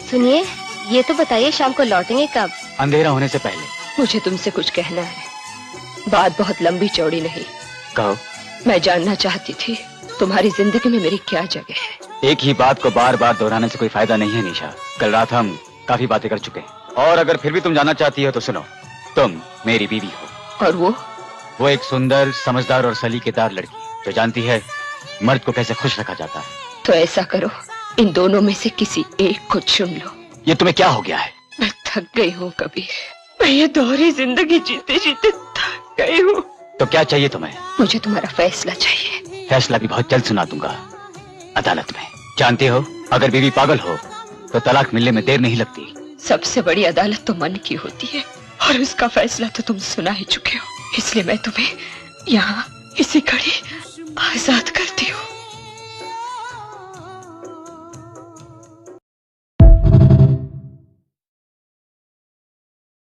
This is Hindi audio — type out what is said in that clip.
सुनिए, ये तो बताइए शाम को लौटेंगे कब? अंधेरा होने से पहले। मुझे तुमसे कुछ कहना है, बात बहुत लंबी चौड़ी नहीं। कहो। मैं जानना चाहती थी तुम्हारी जिंदगी में मेरी क्या जगह है। एक ही बात को बार बार दोहराने से कोई फायदा नहीं है निशा। कल रात हम काफी बातें कर चुके हैं और अगर फिर भी तुम जानना चाहती हो तो सुनो, तुम मेरी बीवी हो। और वो एक सुंदर, समझदार और सलीकेदार लड़की जो जानती है मर्द को कैसे खुश रखा जाता है। तो ऐसा करो, इन दोनों में से किसी एक को चुन लो। ये तुम्हें क्या हो गया है? मैं थक गई हूँ कबीर, मैं ये दोहरी जिंदगी जीते जीते थक गई हूँ। तो क्या चाहिए तुम्हें? मुझे तुम्हारा फैसला चाहिए। फैसला भी बहुत जल्द सुना दूंगा, अदालत में। जानती हो, अगर बीवी पागल हो तो तलाक मिलने में देर नहीं लगती। सबसे बड़ी अदालत तो मन की होती है और उसका फैसला तो तुम सुना ही चुके हो, इसलिए मैं तुम्हें यहाँ इसी घड़ी आजाद करती हूँ।